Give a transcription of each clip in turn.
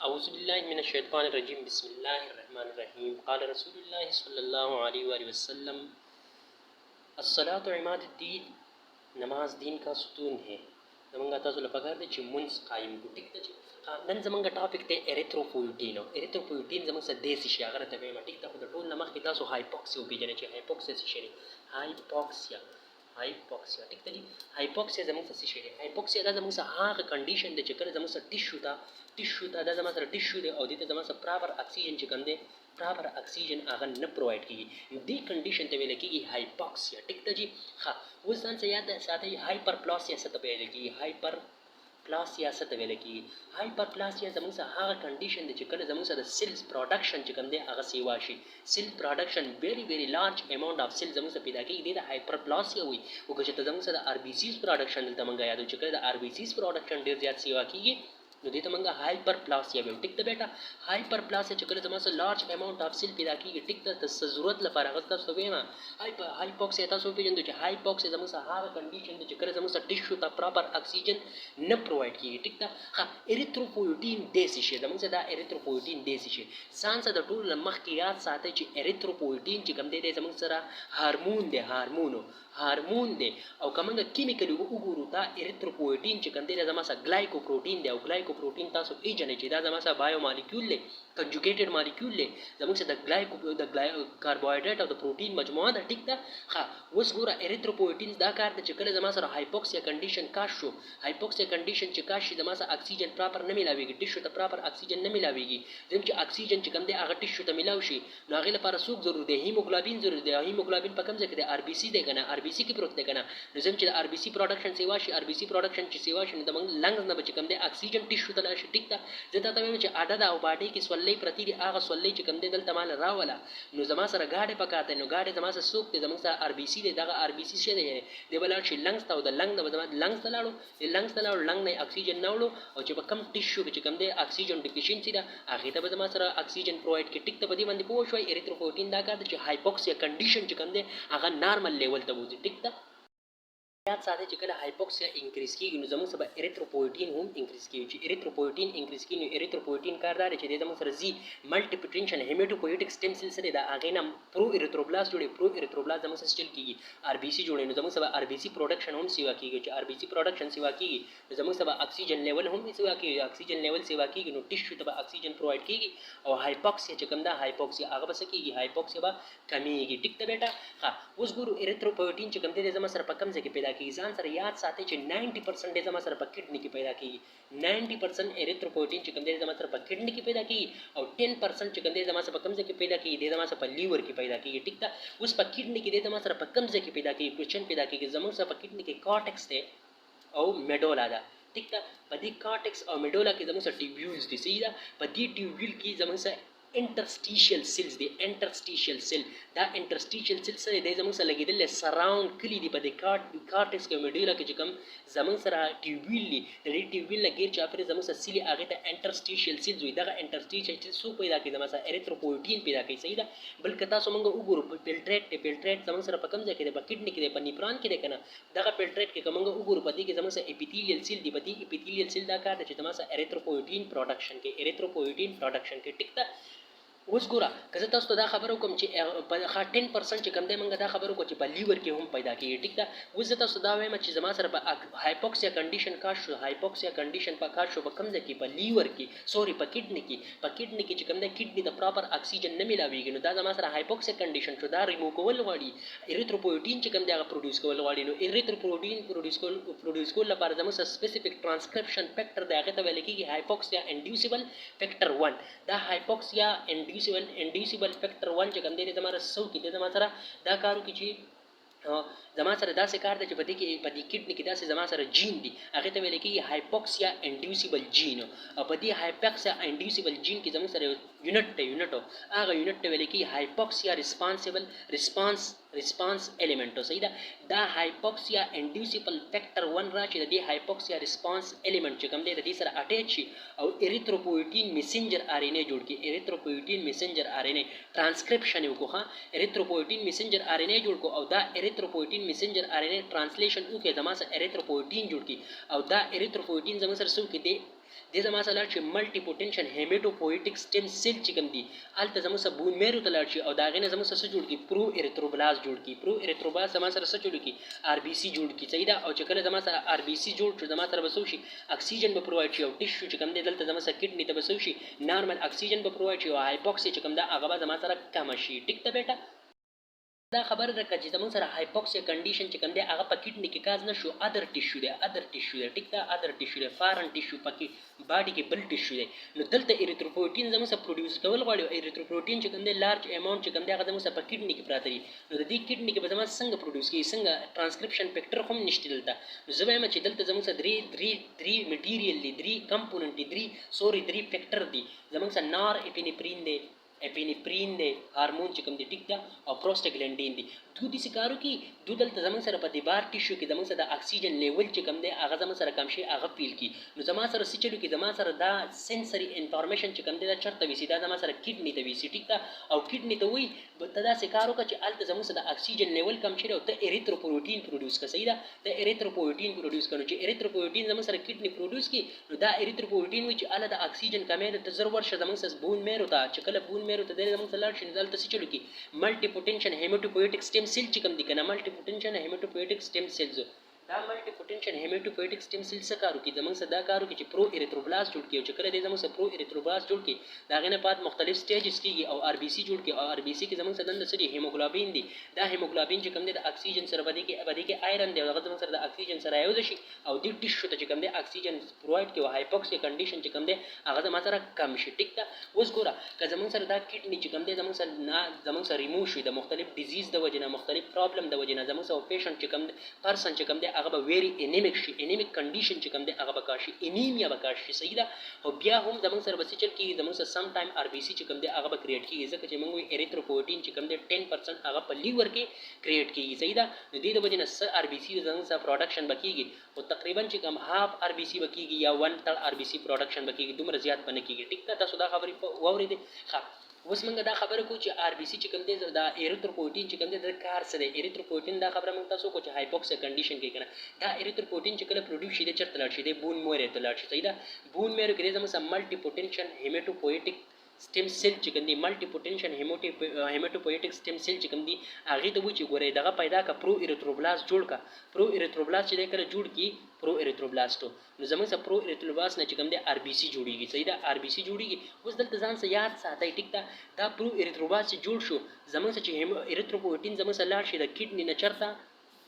औज़ुबिल्लाहि बिस्मिल्लाहिर्रहमानिर्रहीम क़ाल रसूलुल्लाह सल्लल्लाहु अलैहि वसल्लम अस्सलातु इमादुद्दीन नमाज दीन का सुतून है जमंगा ताजुल पगार दे मुंस कायम को टिक ता नन जमंगा टॉपिक ते एरिथ्रोपोइटिन जमंग स देसी शे अगर तबे मा टिक ता खुद टोल नमख किता सो हाइपोक्सिया भी जने छे हाइपोक्सिया से शेनी हाइपोक्सिया हाइपोक्सिया टिक ता जी हाइपोक्सिया जमंग स शेनी हाइपोक्सिया दा जमंग स हा कंडीशन दे चकर जमंग स टिश्यू ता दा जमंग स टिश्यू दे और दे जमंग स प्रॉपर ऑक्सीजन चिकंदे प्रॉपर ऑक्सीजन अगर न प्रोवाइड की दी कंडीशन ते वेले की हाइपोक्सिया टिक ता जी हाँ उस सन से याद साथ ही हाइपरप्लासिया सत वेले की हाइपरप्लासिया सत वेले की हाइपरप्लासिया जमंग सा हा कंडीशन दे चिकन जमंग सा सेल्स प्रोडक्शन चिकन दे अगर सेवाशी cell production very large amount of cell जमंग सा पैदा की दे हाइपरप्लासिया हुई वो कुछ जमंग सा आरबीसीज प्रोडक्शन तमंगा याद चिकन आरबीसीज प्रोडक्शन दे ज्यादा सेवा की नुदी तमंगा हाइपरप्लासिया में टिक बेटा हाइपरप्लासिया चक्कर तमासा लार्ज अमाउंट ऑफ सेल पैदा की टिक जरूरत ल फरागत का सोवेमा हाइपोक्सिया ता सोपे जंदो हाइपोक्सिया जमसा हार कंडीशन दे चक्कर जमसा टिश्यू ता प्रॉपर ऑक्सीजन न प्रोवाइड की टिक ता एरिथ्रोपोइटिन देसिशे जमसा दा एरिथ्रोपोइटिन देसिशे सांसा द टूल मखकियात साथे ची एरिथ्रोपोइटिन ची कम दे जमसा हार्मोन दे और कमंगा केमिकल उगुरु ता एरिथ्रोपोइटिन ची कम दे जमसा ग्लाइकोप्रोटीन दे ग्लाइकोप्रोटीन तासो ई जने ची दा जमसा बायोमॉलिक्यूल ले कंजुगेटेड मॉलिक्यूल ले जमंग से the carbohydrate of the protein मजमूआ दा टिक दा हाँ वस गुरा एरिथ्रोपोइटिन दा कार द चकले जमा सर हाइपोक्सिया कंडीशन काशो हाइपोक्सिया कंडीशन चकाशी जमा सा ऑक्सीजन प्रॉपर न मिलावेगी टिश्यू त प्रॉपर ऑक्सीजन न मिलावेगी जम च ऑक्सीजन च कंदे आगा टिश्यू त मिलावशी नागिल पर सुख जरूर दे हीमोग्लोबिन जरूर दे हीमोग्लोबिन पकम से दे आरबीसी दे गना आरबीसी की प्रोत दे गना जम च आरबीसी प्रोडक्शन सेवाशी आरबीसी प्रोडक्शन च सेवाशी दमंग लंग्स न बच कंदे ऑक्सीजन टिश्यू त टिक दा जता तमे च आडा दा बाडी की स्वल्ले प्रति आगा स्वल्ले च कंदे दल तमाल रावला नु जमा सर गाडे पकाते नु गाडे जमा से सूख ते जमा सा आरबीसी दे दागा आरबीसी से दे बला शी लंग्स ता द लंग द लंग्स तलाड़ो ये लंग्स तलाड़ो लंग ने ऑक्सीजन नावड़ो और जब कम टिश्यू के कंदे ऑक्सीजन डिफिशिएंसी दा आगे तब जमा सर ऑक्सीजन प्रोवाइड के टिक तबदी मंदी पोश व एरिथ्रोपोइटिन दा का च हाइपोक्सिया कंडीशन च कंदे आगा नॉर्मल लेवल तब टिक ता याद साथे चिकन हाइपोक्सिया इंक्रीज की इन जमंग सब एरिथ्रोपोइटिन हम इंक्रीज की एरिथ्रोपोइटिन इंक्रीज की एरिथ्रोपोइटिन कारदार छे जमंग सर जी मल्टीप्लिकेशन हेमेटोपोइटिक स्टेम सेल से दा आगे ना प्रो एरिथ्रोब्लास्ट जोड़े प्रो एरिथ्रोब्लास्ट जमंग से स्टिल की आरबीसी जोड़े जमंग सब आरबीसी प्रोडक्शन हम सेवा की गई आरबीसी प्रोडक्शन सेवा की जमंग सब ऑक्सीजन लेवल हम सेवा की ऑक्सीजन लेवल सेवा की नो टिश्यू तब ऑक्सीजन प्रोवाइड की और हाइपोक्सिया चकमदा हाइपोक्सिया आगे बस की हाइपोक्सिया बा कमी की टिक बेटा हां उस गुरु एरिथ्रोपोइटिन चकमदे जमंग सर पकम से पैदा की आंसर याद साथे 90% जमा सर किडनी की पैदा की 90% एरिथ्रोपोइटिन चिकन दे जमा सर किडनी की पैदा की और 10% चिकन दे जमा सर कम से की पैदा की दे जमा सर लीवर की पैदा की ठीक था उस पर किडनी की दे जमा सर कम से की पैदा की क्वेश्चन पैदा की जमा सर किडनी के कॉर्टेक्स थे और मेडोला दा ठीक था पदी कॉर्टेक्स और मेडोला की जमा सर ट्यूब्यूल्स थी सीधा पदी ट्यूब्यूल की जमा sir interstitial cells the interstitial cell the interstitial cells से दे जमंग से लगी दिले सराउंड क्ली दी पदे कार्टेक्स के मेडुला के जकम जमंग सरा ट्यूब्यूल ली दी ट्यूब्यूल लगे चाफरे जमंग से सिली आगे ता इंटरस्टिशियल सेल्स हुई दा इंटरस्टिशियल सेल्स सो पैदा की जमंग सा एरिथ्रोपोइटिन पैदा की सही दा बल्कि ता सोमंग उगुर फिल्ट्रेट जमंग सरा पकम जके दे किडनी के दे पनिप्रान के दे कना दा फिल्ट्रेट के कमंग उगुर पदी के जमंग सा एपिथेलियल सेल दी पदी एपिथेलियल सेल दा का दे जमंग सा एरिथ्रोपोइटिन प्रोडक्शन के टिकता उस गुरा कसे तस तो दा खबरों को ची 10% ची कम दे मंगा दा खबरों को ची पर लीवर के हम पैदा की ठीक दा उस तस तो दा वे मची जमा सर हाइपोक्सिया कंडीशन का शो हाइपोक्सिया कंडीशन पर का शो कम दे की पर लीवर की सॉरी पर किडनी की ची कम दे किडनी द प्रॉपर ऑक्सीजन न मिलावी नो दा जमा सर हाइपोक्सिया कंडीशन शो दा रिमूव कोवल वाडी एरिथ्रोपोइटिन ची कम दे प्रोड्यूस कोवल वाडी नो एरिथ्रोपोइटिन प्रोड्यूस को ला पर जमा सर स्पेसिफिक ट्रांसक्रिप्शन फैक्टर दे आगे तवेले की हाइपोक्सिया इंड्यूसिबल फैक्टर 1 दा हाइपोक्सिया इंड्यूसिबल फैक्टर 1 जगन दे हमारा सौ की दे हमारा दा कारू की जमा सर दा से कार दे पदी की पदी किडनी की दा से जमा सर जीन दी आगे तो वेले की हाइपोक्सिया इंड्यूसिबल जीन और पदी हाइपोक्सिया इंड्यूसिबल जीन की जमा सर यूनिट आगा यूनिट वेले की हाइपोक्सिया रिस्पांस एलिमेंट सही दा हाइपोक्सिया इंड्यूसिबल फैक्टर 1 राशि दी हाइपोक्सिया रिस्पांस एलिमेंट च कम दे दी सर अटैच और एरिथ्रोपोइटिन मैसेंजर आरएनए जोड़ के एरिथ्रोपोइटिन मैसेंजर आरएनए ट्रांसक्रिप्शन को हां एरिथ्रोपोइटिन मैसेंजर आरएनए जोड़ को और दा एरिथ्रोपोइटिन मैसेंजर आरएनए ट्रांसलेशन उ के जमा से एरिथ्रोपोइटिन जोड़ की और दा एरिथ्रोपोइटिन जमा सर सु के दे دې زما سره لاړ شي ملټي پوټنشن هیمټوپویټک سټیم سیل چې کوم دي هلته زموږ سره بون میرو ته لاړ شي او د هغې نه زموږ سره څه جوړ کړي پرو ایریتروبلاست جوړ کړي پرو ایریتروبلاست زما سره څه جوړ کړي آر بي سي جوړ کړي صحیح ده او چې کله زما سره آر بي سي جوړ شو زما سره به څه وشي اکسیجن به پرووایډ شي او ټیشو چې کوم دی دلته زما سره کډني ته به څه وشي نارمل اکسیجن به پرووایډ شي او هایپوکسي چې کوم ده هغه به زما سره کمه شي ټیک ده بیټه دا خبره ده چې زموږ سره هایپوکسیا کنډیشن چې کوم دی هغه په کډني کې کاز نه شو ادر ټیشو دی ټیک ده ادر ټیشو دی فارن ټیشو پکې باډي کې بل ټیشو دی نو دلته ایریتروپویټین زموږ سره پروډوس کول غواړي ایریتروپویټین چې کوم دی لارج اماونت چې کوم دی هغه زموږ سره په کډني کې پراته دي نو د دې کډني کې به زموږ څنګه پروډوس کیږي څنګه ټرانسکرپشن فیکټر هم نشته دلته نو زه وایم چې دلته زموږ سره درې میټیریل دي درې کمپوننت دي درې فیکټر دي زموږ سره نار اپینفرین دی اپینفرین دی هارمون چې کوم دی ټیک ده او پروسټاګلینډین دی دو دې کارو کې دو دلته زموږ سره په دې بار ټیشو کې زموږ سره د اکسیجن لیول چې کوم دی هغه زموږ سره کم شي هغه فیل کی نو زما سره څه چلو کې زما سره دا سنسري انفارمیشن چې کوم دی دا چرته ویسي دا زما سره کډني ته ویسي ټیک ده او کډني ته وایي ته داسې کار وکړه چې هلته زموږ سره د اکسیجن لیول کم شي او ته ایریتروپویټین پروډوس کړه صحیح ده ته ایریتروپویټین پروډوس کړه چې ایریتروپویټین زموږ سره کډني پروډوس کړي نو دا ایریتروپویټین وایي چې هله د اکسیجن کمې ده ته زر ورشه زموږ سره بون میرو ته چې کله بون میرو ته دی زموږ سره لاړ شي نو دلته څه چلو کې ملټي پوټنشن هیمټوپویټک سټیم سیل چې کوم دي که نه ملټي پوټنشن هیمټوپویټک سټیم سیلز دا ملټي پوټنشن هیمټوپویټک سټیم سیل څه کار کوي زموږ سره دا کار کوي چې پرو ایریتروبلاست جوړ کړي او چې کله دی زموږ سره پرو ایریتروبلاست جوړ کړي د هغې نه بعد مختلف سټیجز کېږي او آر بي سي جوړ کړي او آر بي سي کې زموږ سره دنده څه دي هیموګلوبین دي دا هیموګلوبین چې کوم دی د اکسیجن سره به دې کې آیرن دی او هغه زموږ سره د اکسیجن سره یوځای شي او دې ټیشو ته چې کوم دی اکسیجن پرووایډ کړي او هایپوکسیا کنډیشن چې کوم دی هغه زما سره کم شي ټیک ده اوس ګوره که زموږ سره دا کډني چې کوم دی زموږ سره ریموو شي د مختلف ډیزیز د وجې نه مختلف پرابلم د وجې نه زموږ سره پیشنټ چې کوم دی پرسن چې کوم دی هغه به ویری انیمیک شي انیمیک کنډیشن چې کوم دی هغه به کار شي انیمیا به کار شي صحیح ده او بیا هم زموږ سره به څه چل کېږي زموږ سره سم ټایم آر بي سي چې کوم دی هغه به کریټ کېږي ځکه چې موږ وایو ایریتروپویټین چې کوم دی 10% هغه په لیور کې کریټ کېږي صحیح ده د دې د وجې نه څه آر بي سي زموږ سره پروډکشن به کېږي او تقریبا چې کوم هاف آر بي سي به کېږي یا 1/3 آر بي سي پروډکشن به کېږي دومره زیات به نه کېږي ټیک ده تاسو دا خبرې واورېدې ښه اوس موږ دا خبره کوو چې آر بي سي چې کوم دی دا ایریتروپویټین چې کوم دی د کار څه دی ایریتروپویټین دا خبره موږ تاسو کوو چې هایپوکسیا کنډیشن کې کنه دا ایریتروپویټین چې کله پروډوس شي دی چېرته لاړ شي دی بون میرو ته لاړ شي صحیح ده بون میرو کې دی زموږ سره ملټي پوټنشن هیمټوپویټک سټیم سیل چې کوم دی ملټي پوټنشن هیمټوپویټک سټیم سیل چې کوم دی هغې ته وایي چې ګورئ دغه پیدا کړه پرو ایریتروبلاست جوړ کړه پرو ایریتروبلاست چې دی کله جوړ کړي پرو ایریتروبلاستو نو زموږ سره پرو ایریتروبلاست نه چې کوم دی آر بي سي جوړېږي صحیح ده آر بي سي جوړېږي اوس دلته ځان سره یاد ساتئ ټیک ده دا پرو ایریتروبلاست چې جوړ شو زموږ سره چې ایریتروپویټین زموږ سره لاړ شي د کډني نه چېرته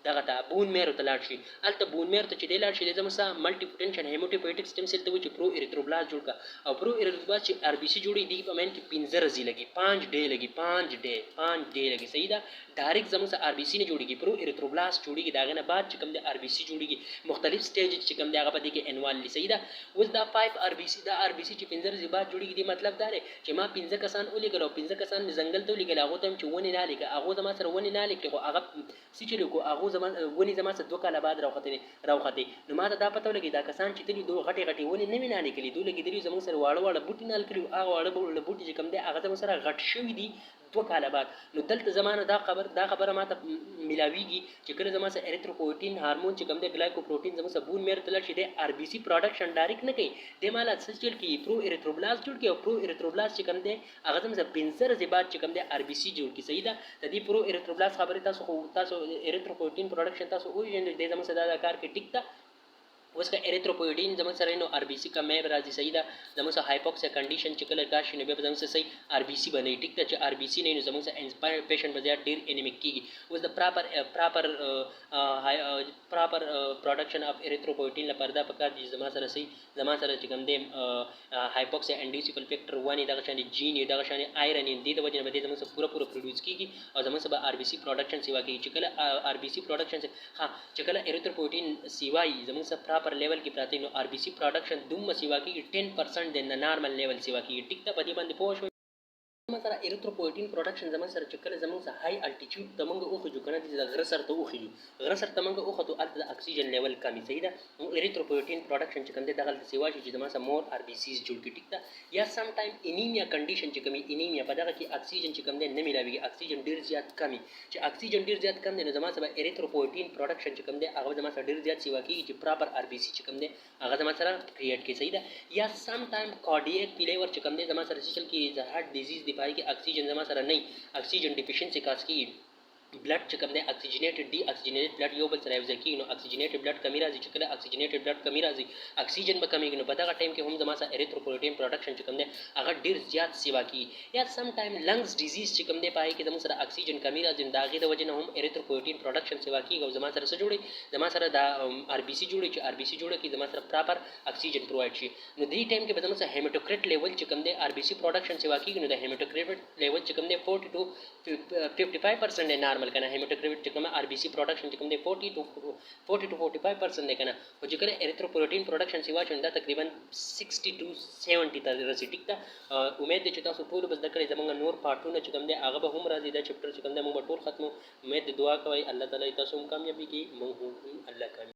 دغه ته بون میرو ته لاړ شي هلته بون میرو ته چې دی لاړ شي دی زموږ سره ملټي پوټنشن هیموټوپویټک سټیم سیل ته وایي چې پرو ایریتروبلاست جوړ کړه او پرو ایریتروبلاست چې آر بي سي جوړي دي په مین کې 15 ورځې لګي 5 ډے لګي 5 ډے لګي صحیح ده ډایرکټ زموږ سره آر بي سي نه جوړېږي پرو ایریتروبلاست جوړېږي د هغې نه بعد چې کوم دی آر بي سي جوړېږي مختلف سټیجز چې کوم دی هغه په دې کې انوالو دي صحیح ده اوس دا 5 آر بي سي دا آر بي سي چې 15 ورځې بعد جوړېږي دې مطلب دا دی چې ما 15 کسان ولیږل او 15 کسان مې ځنګل ته ولیږل هغو ته هم چې ونې نه لیکه هغو زما سره ونې نه لیکلې خو هغه څه چې لیکو هغو زما ونې زما سره 2 کاله بعد راوختې نو ما ته دا پته ولګي دا کسان چې تلي دو غټې ونې نه وي نه لیکلي دوی لګېدلي زموږ سره واړه بوټي نه لیکلي هغه واړه بوټي چې کوم دی هغه زموږ سره غټ شوي دي 2 کاله بعد نو دلته زمانه دا خبره ماته ملاویږي چې کله زما سره ایریتروپویټین هارمون چې کوم دی ګلایکوپروټین زما سره بون میرو ته لاړ شي دی آر بي سي پروډکشن ډایرکټ نه کوي دی مالا څه چل کېږي پرو ایریتروبلاست جوړ کړي او پرو ایریتروبلاست چې کوم دی هغه زما سره 15 ورځې بعد چې کوم دی آر بي سي جوړ کړي صحیح ده د دې پرو ایریتروبلاست خبرې تاسو ایریتروپویټین پروډکشن تاسو وویل دی زما سره دا کار کې ټیک ده اوس که ایریتروپویټین زموږ سره نو آر بي سي کمی به راځي صحیح ده زموږ سره هایپوکسیا کنډیشن چې کله کار شي نو بیا به زموږ سره صحیح آر بي سي به نه وي ټیک ده چې آر بي سي نه وي نو زموږ سره انسپایر پیشنټ به زیات ډېر انیمیک کېږي اوس د پراپر پروډکشن اف ایریتروپویټین لپاره دا پکار دي زما سره چې کوم دی هایپوکسیا انډیوسیبل فیکټر 1 دغه شانې جین دغه شانې آیرن دې د وجې نه به دې زموږ سره پوره پروډوس کېږي او زموږ سره به آر بي سي پروډکشن سیوا کېږي چې کله آر بي سي پروډکشن چې کله ایریتروپویټین سیوا وي زموږ سره پراپر لیول کې پراته نو آر بي سي پروډکشن دومره سیوا کېږي 10% د نارمل لیول سیوا کېږي ټیک ده په دې باندې پوه شوئ مثلا اریتروپویټین پروډکشن زموږ سره چې کله زموږ سره های الټیټیوډ ته موږ وخوځو که نه د غره سر ته وخوځو غره سر ته موږ وخوتو هلته د اکسیجن لیول کم وي صحیح ده اریتروپویټین پروډکشن چې کوم دی دغلته سې واچي چې زما سره مور آر بي سیز جوړ کړي ټیک ده یا سم ټایم انیمیا کنډیشن چې کوم انیمیا په دغه کې اکسیجن چې کوم دی نه میلاویږي اکسیجن ډېر زیات کم وي چې اکسیجن ډېر زیات کم دی نو زما سره اریتروپویټین پروډکشن چې کوم دی هغه زما سره ډېر زیات سیوا کېږي چې پراپر آر بي سي چې کوم دی هغه زما سره کریټ کړي صحیح ده یا سم ټایم کارډیاک فیلیور چې کوم دی زما سره سیچل کې د هارت ډیزیز دی پای کې اکسیجن زما سره نه اکسیجن ډیفیشنسي کاز کېږي بلډ چې کوم دی اکسیجنیټډ ډي اکسیجنیټډ بلډ یو بل سره یوځای کېږي نو اکسیجنیټډ بلډ کمی راځي چې کله اکسیجنیټډ بلډ کمی راځي اکسیجن به کمیږي نو په دغه ټایم کې هم زما سره اریتروپویټین پروډکشن چې کوم دی هغه ډېر زیات سیوا کېږي یا سم ټایم لنګز ډیزیز چې کوم دی په هغې کې زموږ سره اکسیجن کمی راځي نو د هغې د وجې نه هم اریتروپویټین پروډکشن سیوا کېږي او زما سره څه جوړوي زما سره دا آر بي سي جوړوي چې آر بي سي جوړه کړي زما سره پراپر اکسیجن پرووایډ شي نو دې ټایم کې به زموږ سره هیمټوکریټ لیول چې کوم دی آر بي سي پروډکشن سیوا کېږي نو د هیمټوکریټ لیول چې کوم دی 40 to 55% دی نارمل که نه هیمټوکریټ چې کوم آر بي سي پروډکشن چې کوم دی 40 to 45% دی که نه خو چې کله اریتروپویټین پروډکشن سیوا شي نو دا تقریبا 60 to 70 ته رسي ټیک ده امید دی چې تاسو ټولو به زده کړئ زموږ نور پارټونه چې کوم دی هغه به هم راځي دا چپټر چې کوم دی موږ به ټول ختمو امید دی دعا کوئ الله تعالی تاسو هم کامیابي کړي موږ هم الله کامیاب